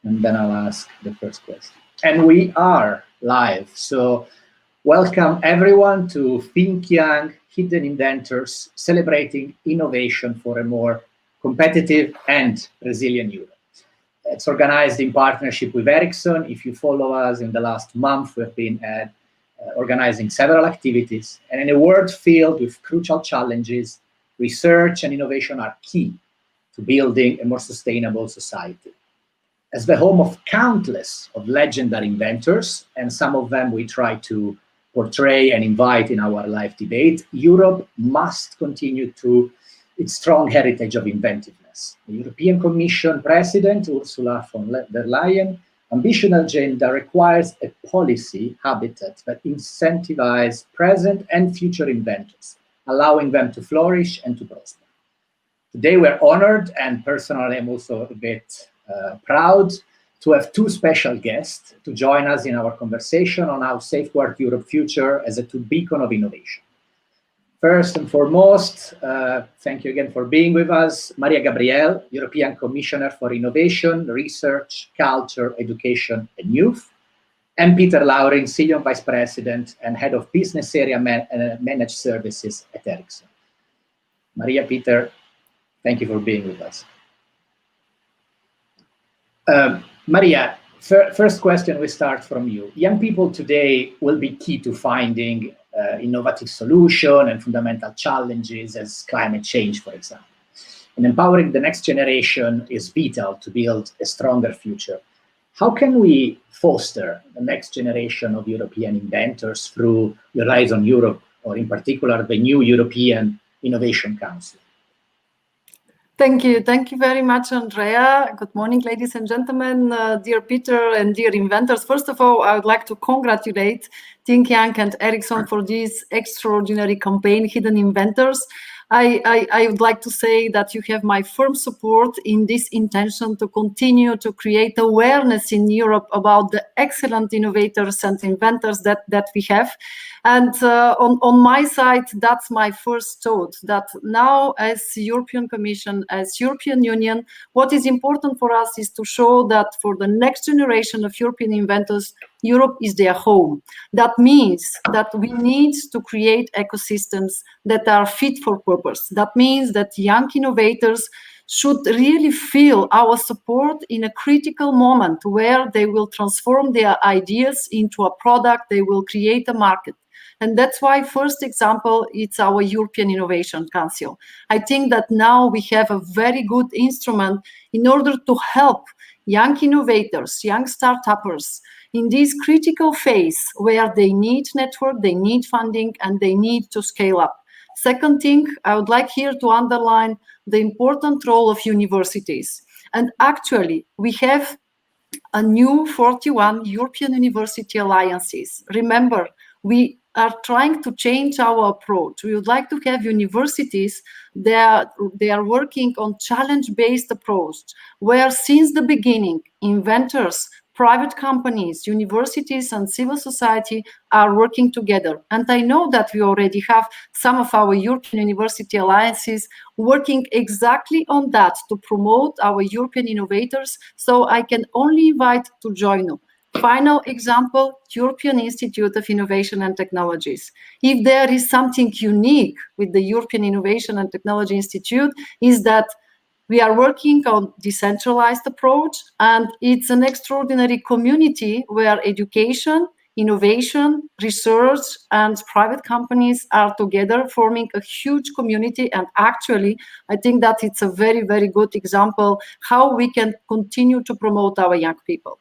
and then I'll ask the first question. And we are live, so welcome everyone to Think Young, Hidden Inventors, celebrating innovation for a more competitive and resilient Europe. It's organized in partnership with Ericsson. If you follow us in the last month, we've been organizing several activities. And in a world filled with crucial challenges, research and innovation are key to building a more sustainable society. As the home of countless of legendary inventors, and some of them we try to portray and invite in our live debate, Europe must continue to its strong heritage of inventiveness. The European Commission President, Ursula von der Leyen, ambition agenda requires a policy habitat that incentivizes present and future inventors, allowing them to flourish and to prosper. Today we're honored, and personally I'm also a bit proud to have two special guests to join us in our conversation on how safeguard Europe's future as a true beacon of innovation. First and foremost, thank you again for being with us, Mariya Gabriel, European Commissioner for Innovation, Research, Culture, Education and Youth, and Peter Laurin, Senior Vice President and Head of Business Area Managed Services at Ericsson. Mariya, Peter, thank you for being with us. Mariya, first question, we start from you. Young people today will be key to finding innovative solutions and fundamental challenges as climate change, for example. And empowering the next generation is vital to build a stronger future. How can we foster the next generation of European inventors through your eyes on Europe, or in particular, the new European Innovation Council? Thank you. Thank you very much, Andrea. Good morning, ladies and gentlemen, dear Peter and dear inventors. First of all, I would like to congratulate Think Young and Ericsson for this extraordinary campaign, Hidden Inventors. I would like to say that you have my firm support in this intention to continue to create awareness in Europe about the excellent innovators and inventors that we have. And on my side, that's my first thought, that now as European Commission, as European Union, what is important for us is to show that for the next generation of European inventors, Europe is their home. That means that we need to create ecosystems that are fit for purpose. That means that young innovators should really feel our support in a critical moment where they will transform their ideas into a product, they will create a market. And that's why, first example, it's our European Innovation Council. I think that now we have a very good instrument in order to help young innovators, young startuppers, in this critical phase where they need network, they need funding, and they need to scale up. Second thing, I would like here to underline the important role of universities. And actually, we have a new 41 European University Alliances. Remember, we are trying to change our approach. We would like to have universities that they are working on challenge-based approach, where since the beginning, inventors, private companies, universities, and civil society are working together. And I know that we already have some of our European University Alliances working exactly on that to promote our European innovators. So I can only invite to join you. Final example, European Institute of Innovation and Technologies. If there is something unique with the European Innovation and Technology Institute, is that we are working on decentralized approach, and it's an extraordinary community where education, innovation, research, and private companies are together forming a huge community. And actually, I think that it's a very, very good example how we can continue to promote our young people.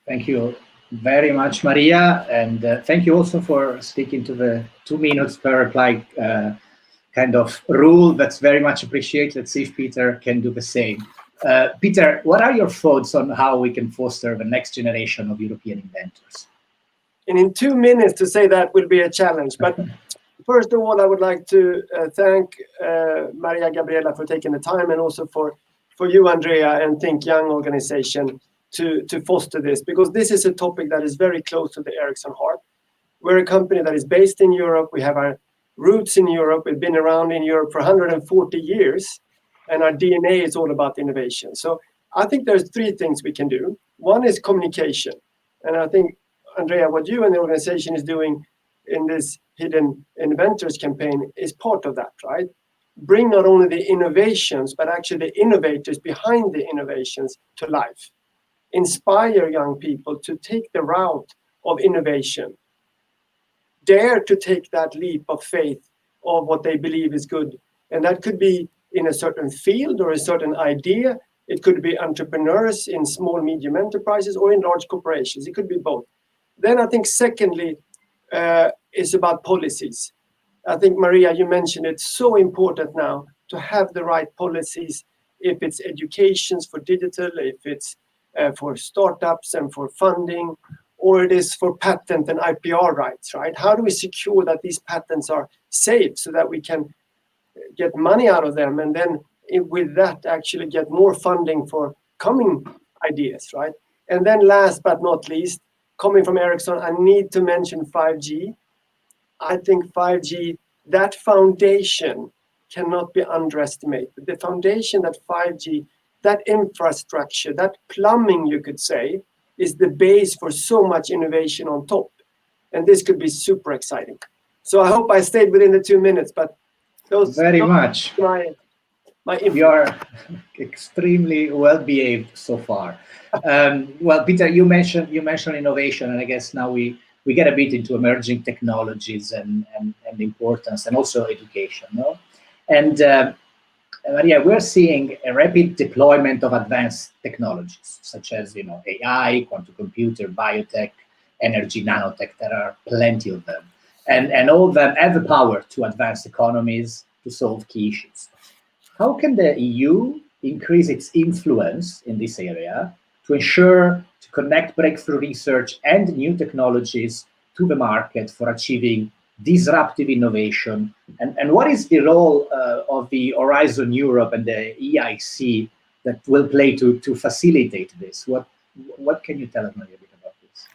Thank you very much, Mariya, and thank you also for sticking to the 2 minutes per reply kind of rule. That's very much appreciated. Let's see if Peter can do the same. Peter, what are your thoughts on how we can foster the next generation of European inventors? And in 2 minutes to say that will be a challenge. But first of all, I would like to thank Mariya Gabriela for taking the time, and also for you, Andrea, and Think Young organization to foster this, because this is a topic that is very close to the Ericsson heart. We're a company that is based in Europe. We have our roots in Europe. We've been around in Europe for 140 years, and our DNA is all about innovation. So I think there's 3 things we can do. One is communication. And I think, Andrea, what you and the organization is doing in this Hidden Inventors campaign is part of that, right? Bring not only the innovations, but actually the innovators behind the innovations to life. Inspire young people to take the route of innovation. Dare to take that leap of faith of what they believe is good. And that could be in a certain field or a certain idea. It could be entrepreneurs in small, medium enterprises or in large corporations. It could be both. Then I think secondly, is about policies. I think, Mariya, you mentioned it's so important now to have the right policies, if it's educations for digital, if it's for startups and for funding, or it is for patent and IPR rights, right? How do we secure that these patents are safe so that we can get money out of them, and then with that actually get more funding for coming ideas, right? And then last but not least, coming from Ericsson, I need to mention 5G. I think 5G, that foundation cannot be underestimated. The foundation that 5G, that infrastructure, that plumbing, you could say, is the base for so much innovation on top. And this could be super exciting. So I hope I stayed within the 2 minutes, but those very much. My you are extremely well behaved so far. Well, Peter, you mentioned innovation, and I guess now we get a bit into emerging technologies and importance, and also education, no? And Mariya, we're seeing a rapid deployment of advanced technologies such as AI, quantum computer, biotech, energy, nanotech. There are plenty of them, and all of them have the power to advance economies, to solve key issues. How can the EU increase its influence in this area to ensure to connect breakthrough research and new technologies to the market for achieving disruptive innovation? And what is the role of the Horizon Europe and the EIC that will play to facilitate this? What can you tell us, Mariya, a bit about this?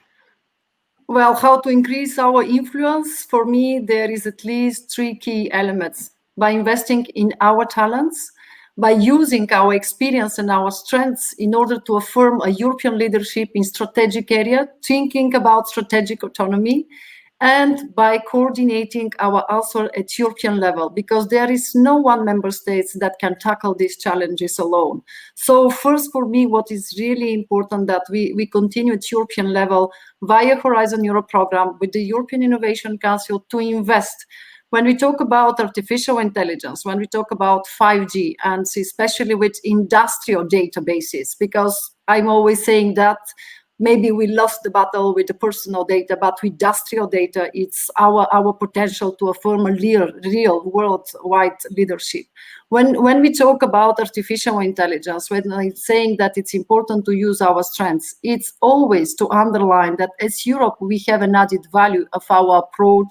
Well, how to increase our influence? For me, there is at least 3 key elements. By investing in our talents, by using our experience and our strengths in order to affirm a European leadership in strategic area, thinking about strategic autonomy, and by coordinating our answer at European level, because there is no one member state that can tackle these challenges alone. So first, for me, what is really important that we continue at European level via Horizon Europe program with the European Innovation Council to invest. When we talk about artificial intelligence, when we talk about 5G, and especially with industrial databases, because I'm always saying that maybe we lost the battle with the personal data, but with industrial data, it's our potential to affirm a real worldwide leadership. When we talk about artificial intelligence, when I'm saying that it's important to use our strengths, it's always to underline that as Europe, we have an added value of our approach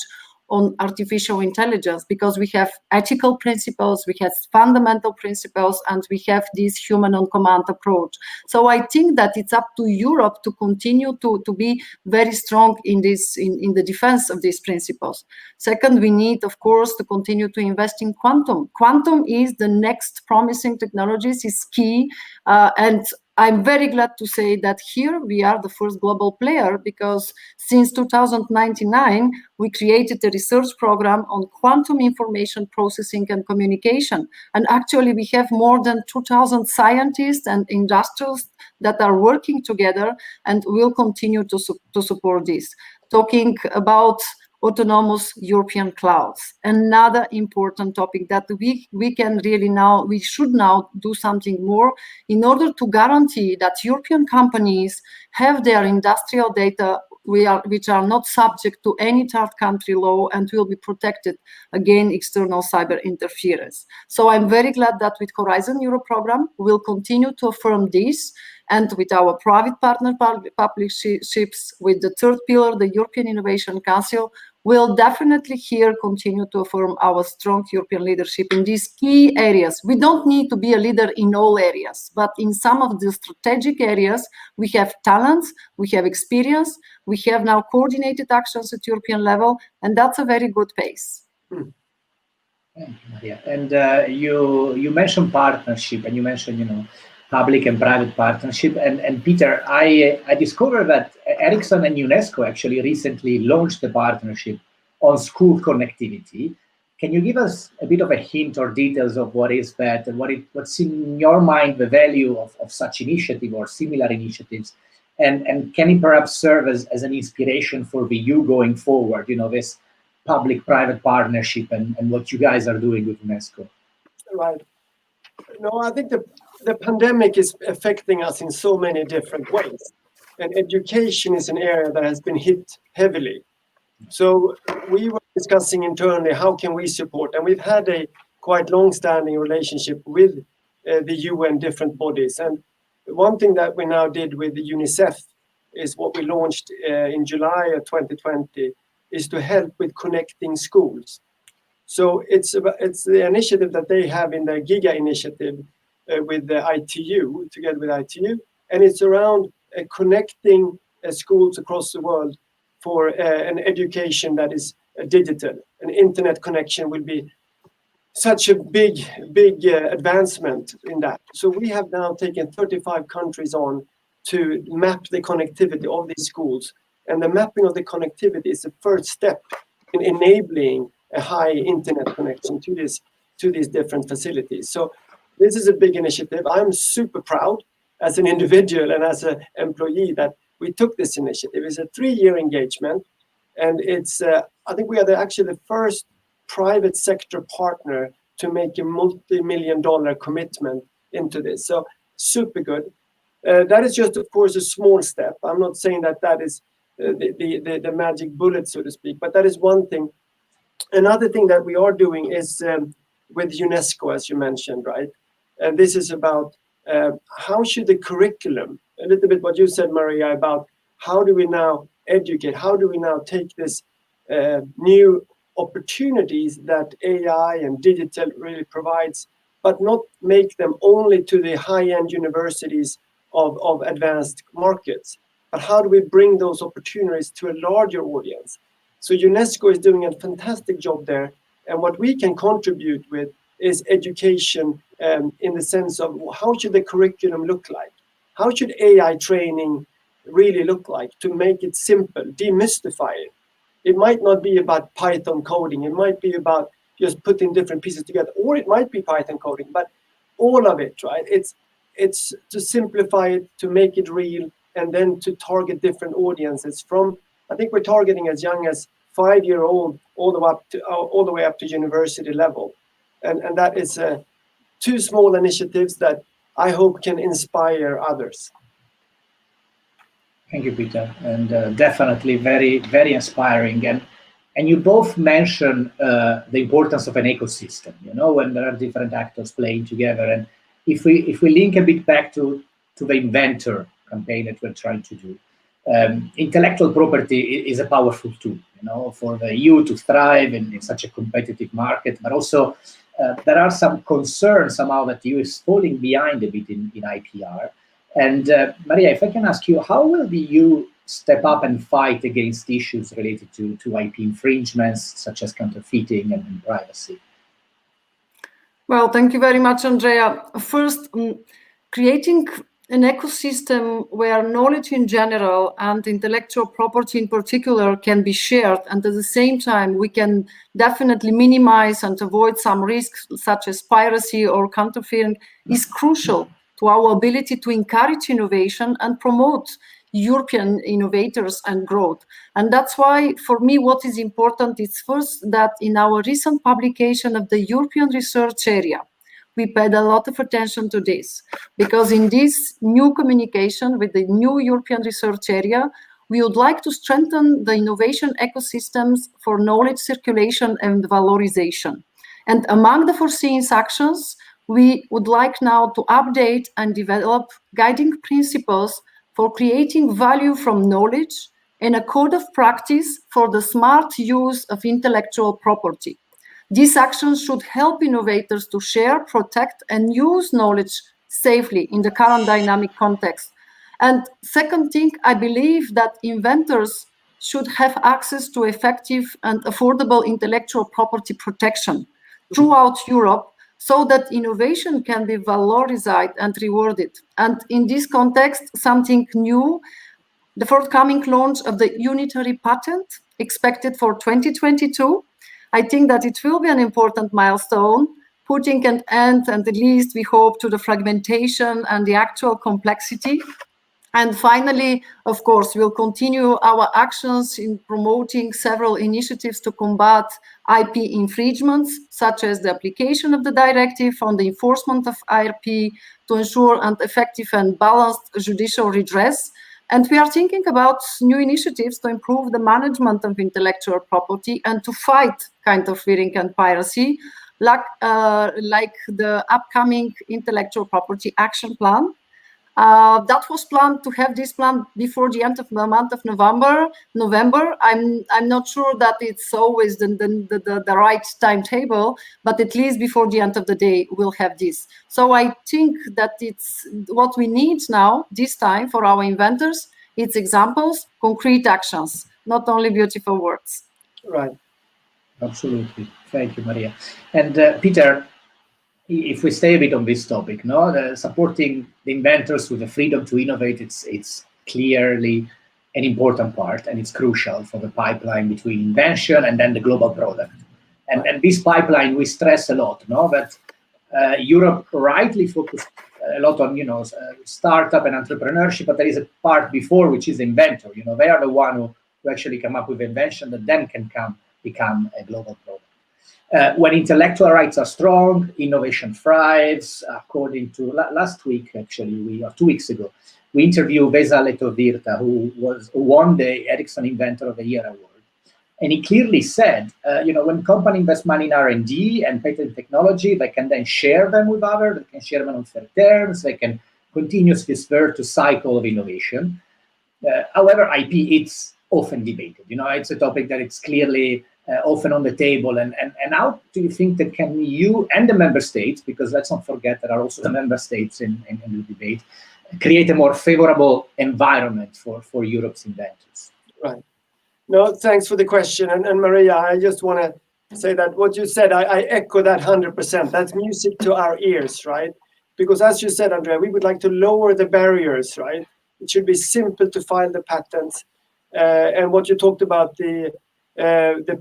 on artificial intelligence, because we have ethical principles, we have fundamental principles, and we have this human on command approach. So I think that it's up to Europe to continue to be very strong in this, in the defense of these principles. Second, we need, of course, to continue to invest in quantum. Quantum is the next promising technologies, is key, and I'm very glad to say that here we are the first global player, because since 2019, we created a research program on quantum information processing and communication. And actually we have more than 2,000 scientists and industrials that are working together, and will continue to support this. Talking about autonomous European clouds, another important topic that we can really now, we should now do something more in order to guarantee that European companies have their industrial data which are not subject to any third country law and will be protected against external cyber interference. So I'm very glad that with Horizon Europe program, we'll continue to affirm this, and with our private partnerships with the third pillar, the European Innovation Council, we'll definitely here continue to affirm our strong European leadership in these key areas. We don't need to be a leader in all areas, but in some of the strategic areas, we have talents, we have experience, we have now coordinated actions at European level, and that's a very good pace. Thank you, Mariya. And you mentioned partnership, and you mentioned public and private partnership. And Peter, I discovered that Ericsson and UNESCO actually recently launched a partnership on school connectivity. Can you give us a bit of a hint or details of what is that and what's in your mind the value of such initiative or similar initiatives? And can it perhaps serve as an inspiration for the EU going forward, this public-private partnership and what you guys are doing with UNESCO? Right. No, I think the pandemic is affecting us in so many different ways. And education is an area that has been hit heavily. So we were discussing internally, how can we support? And we've had a quite long-standing relationship with the UN different bodies. And one thing that we now did with the UNICEF is what we launched in July of 2020, is to help with connecting schools. So it's the initiative that they have in their GIGA initiative with the ITU, together with ITU. And it's around connecting schools across the world for an education that is digital. An internet connection will be such a big advancement in that. So we have now taken 35 countries on to map the connectivity of these schools. And the mapping of the connectivity is the first step in enabling a high internet connection to these different facilities. So this is a big initiative. I'm super proud as an individual and as an employee that we took this initiative. It's a 3-year engagement, and it's I think we are actually the first private sector partner to make a multi-million-dollar commitment into this. So super good. That is just, of course, a small step. I'm not saying that is the magic bullet, so to speak, but that is one thing. Another thing that we are doing is with UNESCO, as you mentioned, right? And this is about how should the curriculum, a little bit what you said, Mariya, about how do we now educate, how do we now take this new opportunities that AI and digital really provides, but not make them only to the high-end universities of advanced markets, but how do we bring those opportunities to a larger audience? So UNESCO is doing a fantastic job there, and what we can contribute with is education in the sense of how should the curriculum look like? How should AI training really look like to make it simple, demystify it? It might not be about Python coding. It might be about just putting different pieces together, or it might be Python coding, but all of it, right? It's to simplify it, to make it real, and then to target different audiences from, I think we're targeting as young as 5-year-old all the way up to university level. And that is 2 small initiatives that I hope can inspire others. Thank you, Peter, and definitely very, very inspiring. And you both mentioned the importance of an ecosystem, when there are different actors playing together. And if we link a bit back to the inventor campaign that we're trying to do, intellectual property is a powerful tool, for the EU to thrive in such a competitive market. But also, there are some concerns somehow that the EU is falling behind a bit in IPR. And Mariya, if I can ask you, how will the EU step up and fight against issues related to IP infringements, such as counterfeiting and privacy? Well, thank you very much, Andrea. First, creating an ecosystem where knowledge in general and intellectual property in particular can be shared, and at the same time we can definitely minimize and avoid some risks such as piracy or counterfeiting is crucial to our ability to encourage innovation and promote European innovators and growth. And that's why, for me, what is important is first that in our recent publication of the European research area, we paid a lot of attention to this, because in this new communication with the new European research area, we would like to strengthen the innovation ecosystems for knowledge circulation and valorization. And among the foreseen actions, we would like now to update and develop guiding principles for creating value from knowledge and a code of practice for the smart use of intellectual property. These actions should help innovators to share, protect, and use knowledge safely in the current dynamic context. And second thing, I believe that inventors should have access to effective and affordable intellectual property protection throughout Europe, so that innovation can be valorized and rewarded. And in this context, something new, the forthcoming launch of the unitary patent expected for 2022. I think that it will be an important milestone, putting an end, and at least we hope, to the fragmentation and the actual complexity. And finally, of course, we'll continue our actions in promoting several initiatives to combat IP infringements, such as the application of the directive on the enforcement of IP to ensure an effective and balanced judicial redress. And we are thinking about new initiatives to improve the management of intellectual property and to fight counterfeiting and piracy, like the upcoming Intellectual Property Action Plan. That was planned to have this plan before the end of the month of November. I'm not sure that it's always the right timetable, but at least before the end of the day, we'll have this. So I think that it's what we need now, this time, for our inventors. It's examples, concrete actions, not only beautiful words. Right. Absolutely. Thank you, Mariya. And Peter, if we stay a bit on this topic, supporting the inventors with the freedom to innovate, it's clearly an important part, and it's crucial for the pipeline between invention and then the global product. And this pipeline, we stress a lot, that Europe rightly focused a lot on, startup and entrepreneurship, but there is a part before, which is inventor. They are the one who actually come up with invention that then can become a global product. When intellectual rights are strong, innovation thrives. According to last week, actually, 2 weeks ago, we interviewed Vesa Letovirta, who won the Ericsson Inventor of the Year award. And he clearly said, when company invest money in R&D and patent technology, they can then share them with others, they can share them on fair terms, they can continuously virtuous cycle of innovation. However, IP, it's often debated. It's a topic that it's clearly often on the table, and how do you think that can you and the member states, because let's not forget there are also the member states in the debate, create a more favorable environment for Europe's inventors? Right. No, thanks for the question. And Mariya, I just want to say that what you said, I echo that 100%. That's music to our ears, right? Because as you said, Andrea, we would like to lower the barriers, right? It should be simple to file the patents. And what you talked about, the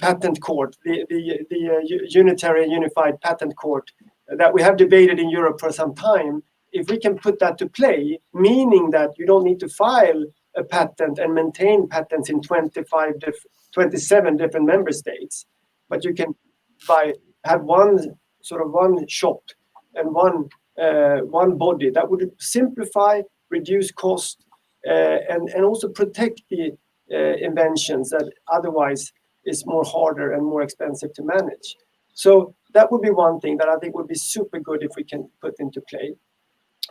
patent court, the unitary unified patent court that we have debated in Europe for some time, if we can put that to play, meaning that you don't need to file a patent and maintain patents in 27 different member states, but you can have one shop and one body that would simplify, reduce cost, and also protect the inventions that otherwise is more harder and more expensive to manage. So that would be one thing that I think would be super good if we can put into play.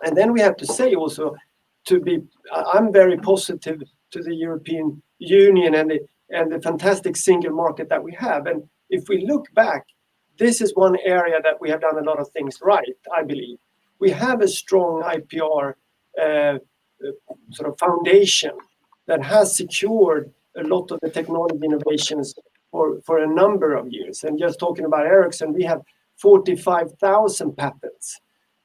And then we have to say also, I'm very positive to the European Union and the fantastic single market that we have. And if we look back, this is one area that we have done a lot of things right, I believe. We have a strong IPR foundation that has secured a lot of the technology innovations for a number of years. And just talking about Ericsson, we have 45,000 patents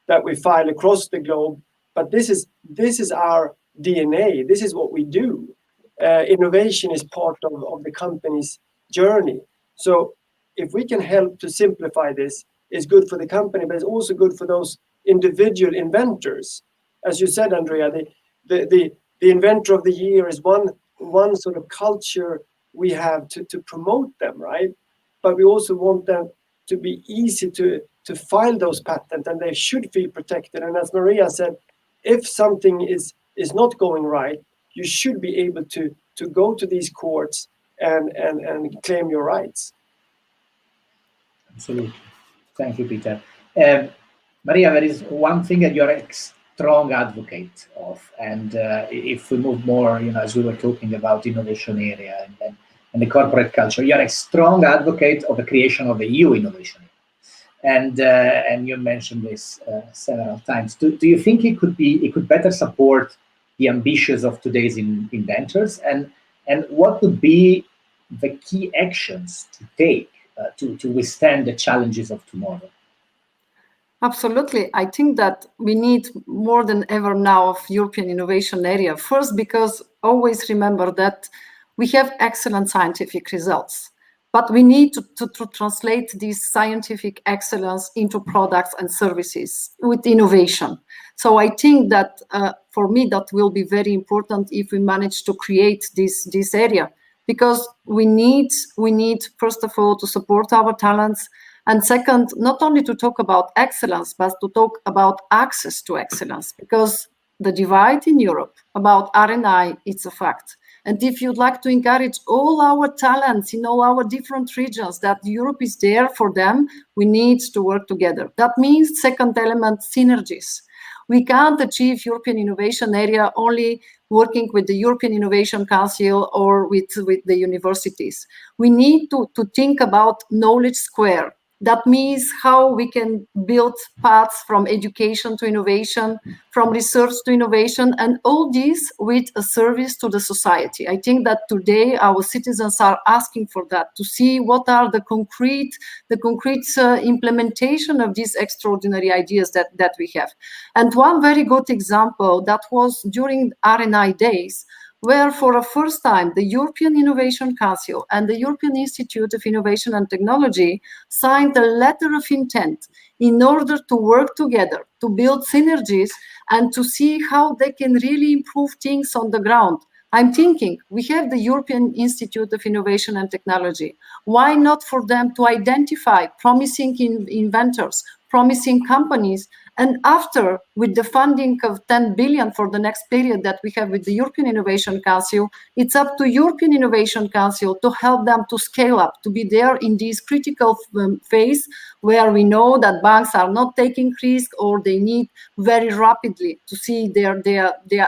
that we file across the globe. But this is our DNA. This is what we do. Innovation is part of the company's journey. So if we can help to simplify this, it's good for the company, but it's also good for those individual inventors. As you said, Andrea, the inventor of the year is one sort of culture we have to promote them, right? But we also want them to be easy to file those patents, and they should feel protected. And as Mariya said, if something is not going right, you should be able to go to these courts and claim your rights. Absolutely. Thank you, Peter. Mariya, there is one thing that you're a strong advocate of, and if we move more, as we were talking about innovation area and the corporate culture, you're a strong advocate of the creation of the EU innovation area. And you mentioned this several times. Do you think it could better support the ambitions of today's inventors? And what would be the key actions to take to withstand the challenges of tomorrow? Absolutely. I think that we need more than ever now of European innovation area. First, because always remember that we have excellent scientific results, but we need to translate this scientific excellence into products and services with innovation. So I think that for me, that will be very important if we manage to create this area, because we need, first of all, to support our talents. And second, not only to talk about excellence, but to talk about access to excellence, because the divide in Europe about R&I, it's a fact. And if you'd like to encourage all our talents in all our different regions, that Europe is there for them, we need to work together. That means, second element, synergies. We can't achieve European innovation area only working with the European Innovation Council or with the universities. We need to think about knowledge square. That means how we can build paths from education to innovation, from research to innovation, and all this with a service to the society. I think that today our citizens are asking for that, to see what are the concrete implementation of these extraordinary ideas that we have. And one very good example, that was during R&I days, where for the first time the European Innovation Council and the European Institute of Innovation and Technology signed a letter of intent in order to work together, to build synergies and to see how they can really improve things on the ground. I'm thinking, we have the European Institute of Innovation and Technology. Why not for them to identify promising inventors, promising companies, and after, with the funding of 10 billion for the next period that we have with the European Innovation Council, it's up to European Innovation Council to help them to scale up, to be there in this critical phase where we know that banks are not taking risk, or they need very rapidly to see their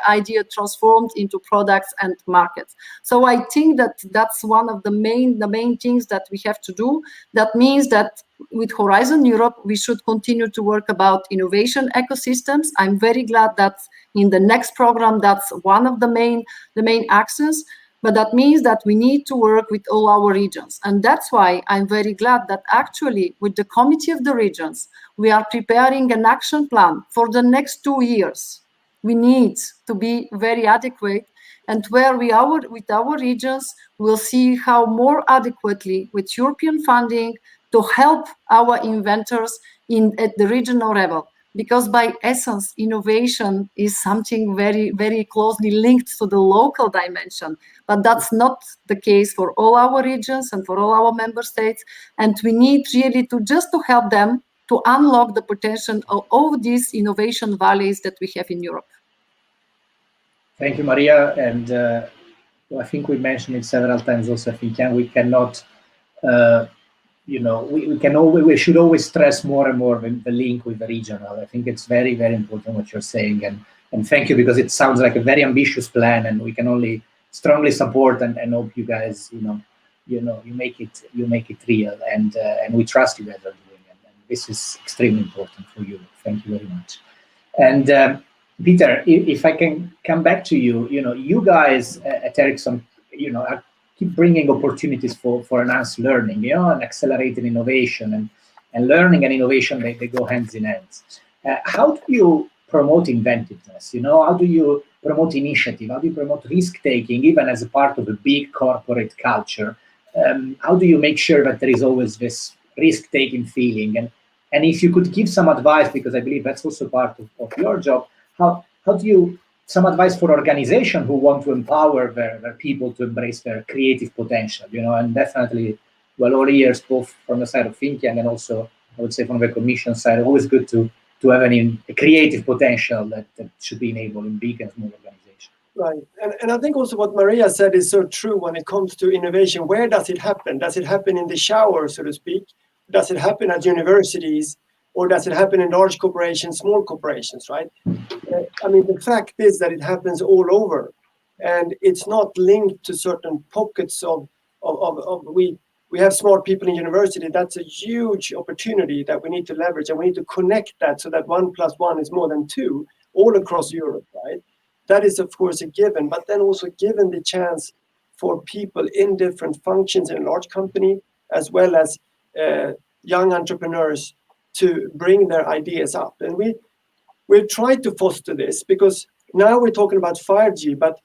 idea transformed into products and markets. So I think that that's one of the main things that we have to do. That means that with Horizon Europe, we should continue to work about innovation ecosystems. I'm very glad that in the next program, that's one of the main axes. But that means that we need to work with all our regions. And that's why I'm very glad that actually with the Committee of the Regions, we are preparing an action plan for the next 2 years. We need to be very adequate, and where with our regions, we'll see how more adequately with European funding to help our inventors at the regional level. Because by essence, innovation is something very, very closely linked to the local dimension. But that's not the case for all our regions and for all our member states. And we need really to help them to unlock the potential of all these innovation valleys that we have in Europe. Thank you, Mariya. And I think we mentioned it several times also, we cannot we should always stress more and more the link with the regional. I think it's very, very important what you're saying, and thank you, because it sounds like a very ambitious plan, and we can only strongly support and hope you guys, you make it real, and we trust you guys are doing it, and this is extremely important for you. Thank you very much. And Peter, if I can come back to you, you guys at Ericsson, are keep bringing opportunities for enhanced learning, and accelerated innovation, and learning and innovation, they go hands in hands. How do you promote inventiveness? How do you promote initiative? How do you promote risk-taking, even as a part of a big corporate culture? How do you make sure that there is always this risk-taking feeling? And if you could give some advice, because I believe that's also part of your job, how do you some advice for organizations who want to empower their people to embrace their creative potential, and definitely, all ears, both from the side of Think Young and also, I would say, from the Commission side, always good to have a creative potential that should be enabled in big and small organizations. Right, and I think also what Mariya said is so true when it comes to innovation. Where does it happen? Does it happen in the shower, so to speak? Does it happen at universities? Or does it happen in large corporations, small corporations, right? The fact is that it happens all over, and it's not linked to certain pockets of we have smart people in university. That's a huge opportunity that we need to leverage, and we need to connect that so that 1 + 1 is more than 2 all across Europe, right? That is, of course, a given, but then also given the chance for people in different functions in a large company, as well as young entrepreneurs to bring their ideas up. And we've tried to foster this, because now we're talking about 5G, but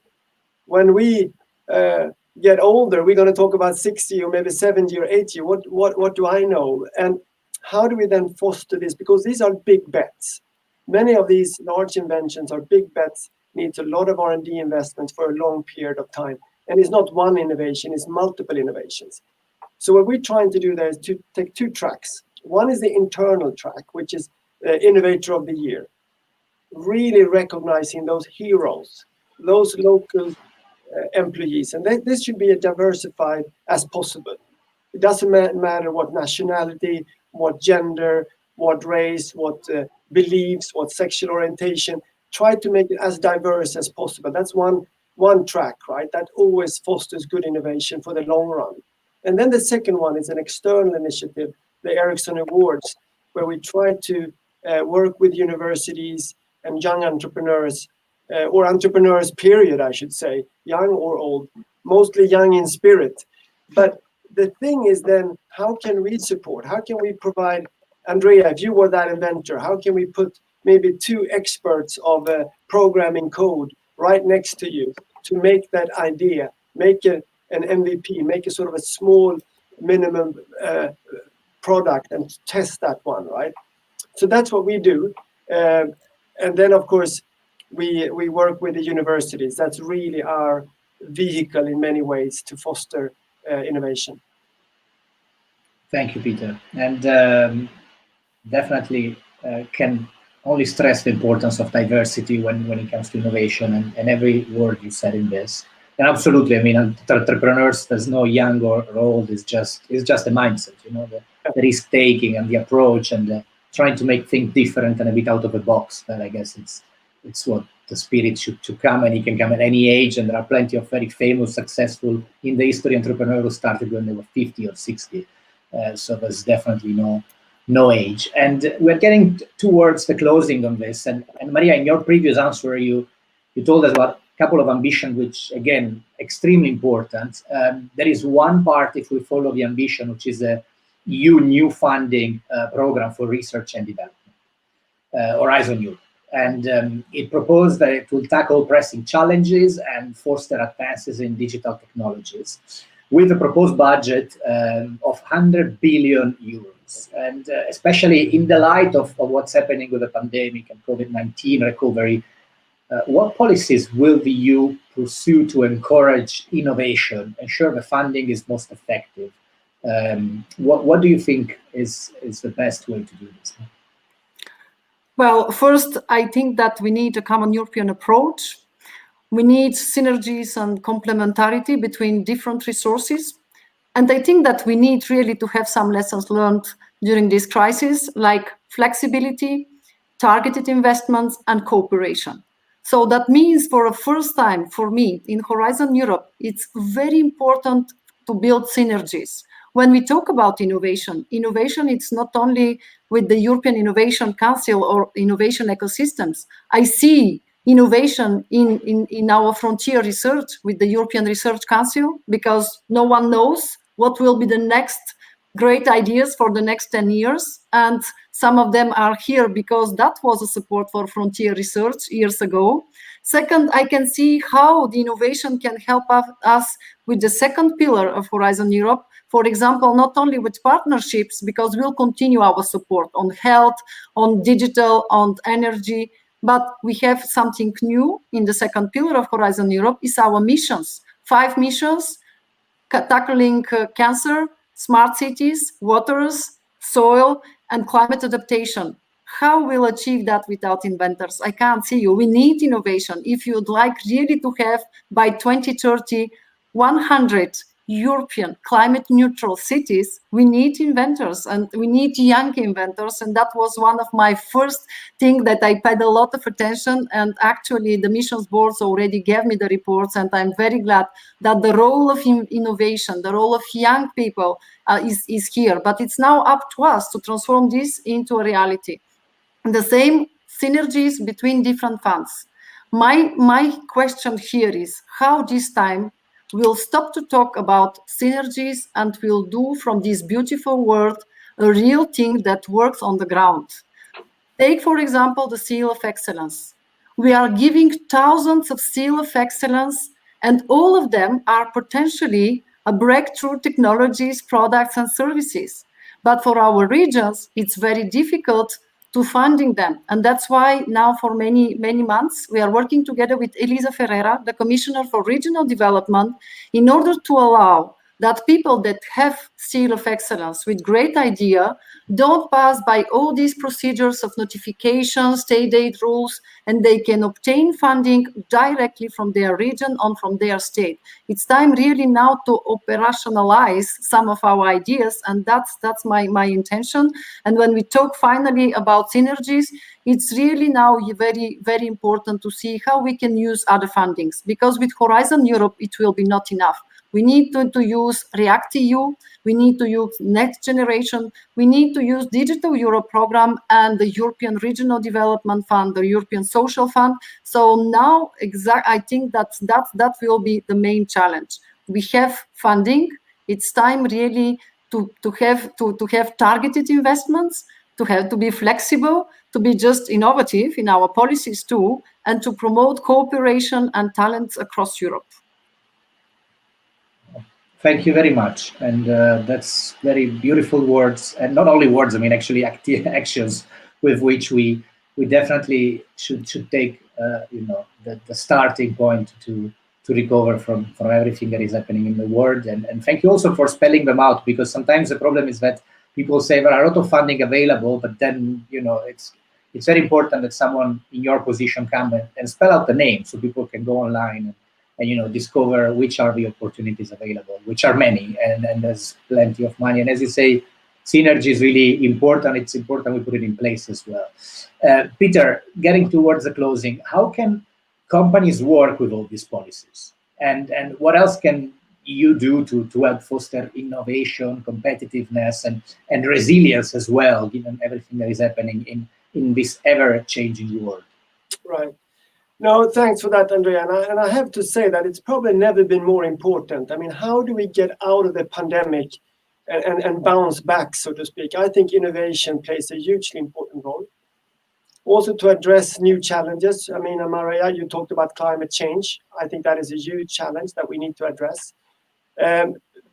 when we get older, we're going to talk about 6G or maybe 7G or 8G. What do I know? And how do we then foster this? Because these are big bets. Many of these large inventions are big bets, needs a lot of R&D investments for a long period of time. And it's not one innovation, it's multiple innovations. So what we're trying to do there is to take two tracks. One is the internal track, which is Innovator of the Year. Really recognizing those heroes, those local employees. And this should be as diversified as possible. It doesn't matter what nationality, what gender, what race, what beliefs, what sexual orientation. Try to make it as diverse as possible. That's one track, right? That always fosters good innovation for the long run. And then the second one is an external initiative, the Ericsson Awards, where we try to work with universities and young entrepreneurs, or entrepreneurs period, I should say, young or old, mostly young in spirit. But the thing is then, how can we support? How can we provide, Andrea, if you were that inventor, how can we put maybe two experts of programming code right next to you to make that idea, make an MVP, make a sort of a small minimum product and test that one, right? So that's what we do. And then, of course, we work with the universities. That's really our vehicle in many ways to foster innovation. Thank you, Peter. And definitely can only stress the importance of diversity when it comes to innovation, and every word you said in this. And absolutely, I mean, entrepreneurs, there's no young or old, it's just a mindset, you know, the risk taking and the approach and trying to make things different and a bit out of the box. That I guess it's what the spirit should come, and it can come at any age. And there are plenty of very famous, successful in the history entrepreneurs who started when they were 50 or 60. So there's definitely no age. And we're getting towards the closing on this. And Mariya, in your previous answer, you told us about a couple of ambitions, which again, extremely important. There is one part, if we follow the ambition, which is a EU new funding program for research and development, Horizon Europe. And it proposed that it will tackle pressing challenges and foster advances in digital technologies with a proposed budget of 100 billion euros. And especially in the light of what's happening with the pandemic and COVID-19 recovery, what policies will the EU pursue to encourage innovation, ensure the funding is most effective? What do you think is the best way to do this? Well, first, I think that we need a common European approach. We need synergies and complementarity between different resources. And I think that we need really to have some lessons learned during this crisis, like flexibility, targeted investments, and cooperation. So that means for the first time for me in Horizon Europe, it's very important to build synergies. When we talk about innovation, it's not only with the European Innovation Council or innovation ecosystems. I see innovation in our frontier research with the European Research Council, because no one knows what will be the next great ideas for the next 10 years. And some of them are here because that was a support for frontier research years ago. Second, I can see how the innovation can help us with the second pillar of Horizon Europe. For example, not only with partnerships, because we'll continue our support on health, on digital, on energy, but we have something new in the second pillar of Horizon Europe is our missions. 5 missions tackling cancer, smart cities, waters, soil, and climate adaptation. How we'll achieve that without inventors? I can't see you. We need innovation. If you'd like really to have by 2030, 100 European climate neutral cities, we need inventors and we need young inventors. And that was one of my first things that I paid a lot of attention. And actually the missions boards already gave me the reports, and I'm very glad that the role of innovation, the role of young people is here. But it's now up to us to transform this into a reality. And the same synergies between different funds. My question here is how this time we'll stop to talk about synergies and we'll do from this beautiful word a real thing that works on the ground. Take, for example, the Seal of Excellence. We are giving thousands of Seal of Excellence, and all of them are potentially a breakthrough technologies, products, and services. But for our regions, it's very difficult to funding them. And that's why now for many, many months, we are working together with Elisa Ferreira, the Commissioner for Regional Development, in order to allow that people that have Seal of Excellence with great idea don't pass by all these procedures of notification, state aid rules, and they can obtain funding directly from their region or from their state. It's time really now to operationalize some of our ideas, and that's my intention. And when we talk finally about synergies, it's really now very, very important to see how we can use other fundings, because with Horizon Europe, it will be not enough. We need to use React-EU, we need to use Next Generation, we need to use Digital Europe program and the European Regional Development Fund, the European Social Fund. So now, I think that will be the main challenge. We have funding. It's time really to have targeted investments, to be flexible, to be just innovative in our policies too, and to promote cooperation and talents across Europe. Thank you very much, and that's very beautiful words, and not only words. I mean, actually, actions with which we definitely should take, the starting point to recover from everything that is happening in the world. And thank you also for spelling them out, because sometimes the problem is that people say there are a lot of funding available, but then it's very important that someone in your position come and spell out the name so people can go online and discover which are the opportunities available, which are many, and there's plenty of money. And as you say, synergy is really important. It's important we put it in place as well. Peter, getting towards the closing, how can companies work with all these policies? And what else can you do to help foster innovation, competitiveness, and resilience as well, given everything that is happening in this ever-changing world? Right. No, thanks for that, Andrea. And I have to say that it's probably never been more important. I mean, how do we get out of the pandemic and bounce back, so to speak? I think innovation plays a hugely important role. Also to address new challenges. I mean, Mariya, you talked about climate change. I think that is a huge challenge that we need to address.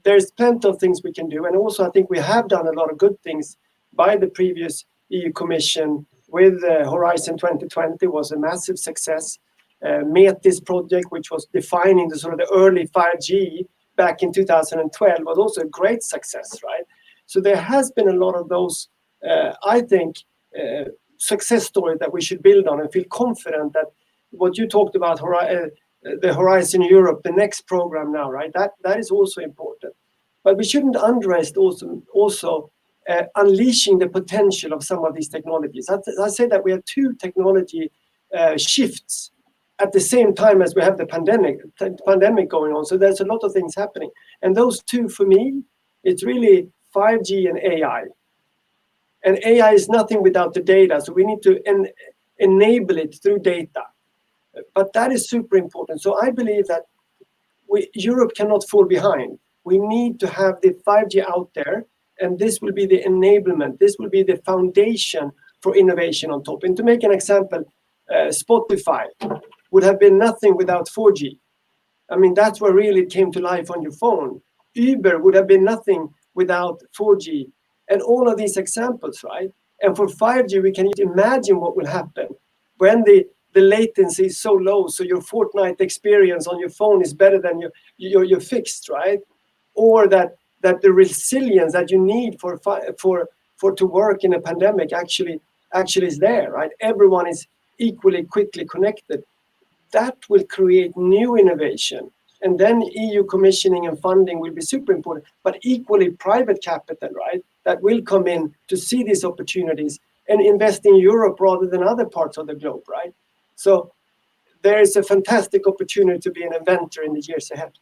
There's plenty of things we can do. And also, I think we have done a lot of good things by the previous EU Commission with Horizon 2020 was a massive success. Metis project, which was defining the sort of the early 5G back in 2012, was also a great success, right? So there has been a lot of those, I think, success stories that we should build on and feel confident that what you talked about, the Horizon Europe, the next program now, right? That is also important. But we shouldn't underestimate also unleashing the potential of some of these technologies. I say that we have two technology shifts at the same time as we have the pandemic going on. So there's a lot of things happening. And those two, for me, it's really 5G and AI. And AI is nothing without the data. So we need to enable it through data. But that is super important. So I believe that Europe cannot fall behind. We need to have the 5G out there. And this will be the enablement. This will be the foundation for innovation on top. And to make an example, Spotify would have been nothing without 4G. I mean, that's where really it came to life on your phone. Uber would have been nothing without 4G. And all of these examples, right? And for 5G, we can imagine what will happen when the latency is so low, so your Fortnite experience on your phone is better than your fixed, right? Or that the resilience that you need for to work in a pandemic actually is there, right? Everyone is equally quickly connected. That will create new innovation. And then EU commissioning and funding will be super important, but equally private capital, right? That will come in to see these opportunities and invest in Europe rather than other parts of the globe, right? So there is a fantastic opportunity to be an inventor in the years ahead.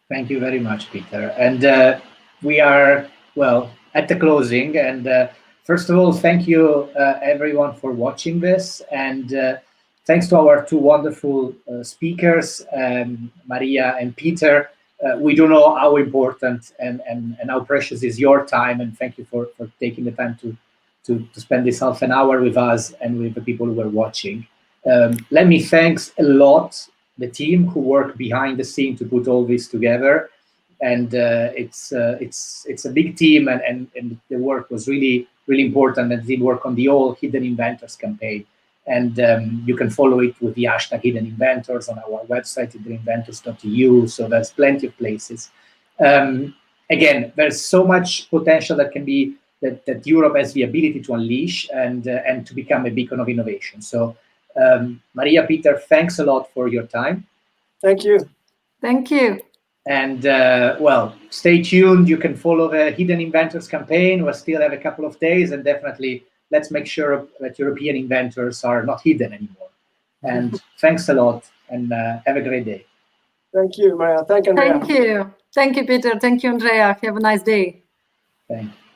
Thank you very much, Peter. And we are, well, at the closing. And first of all, thank you, everyone, for watching this. And thanks to our two wonderful speakers, Mariya and Peter. we don't know how important and how precious is your time, and thank you for taking the time to spend this half an hour with us and with the people who are watching. Let me thanks a lot the team who work behind the scene to put all this together, and it's a big team, and the work was really important, and did work on the whole Hidden Inventors campaign. And you can follow it with the hashtag Hidden Inventors on our website, hiddeninventors.eu. So there's plenty of places. Again, there's so much potential that can be that Europe has the ability to unleash and to become a beacon of innovation. So, Mariya, Peter, thanks a lot for your time. Thank you. Thank you. And well, stay tuned. You can follow the Hidden Inventors campaign. We'll still have a couple of days, and definitely let's make sure that European inventors are not hidden anymore. And thanks a lot, and have a great day. Thank you, Mariya. Thank you, Andrea. Thank you. Thank you, Peter. Thank you, Andrea. Have a nice day. Thank you.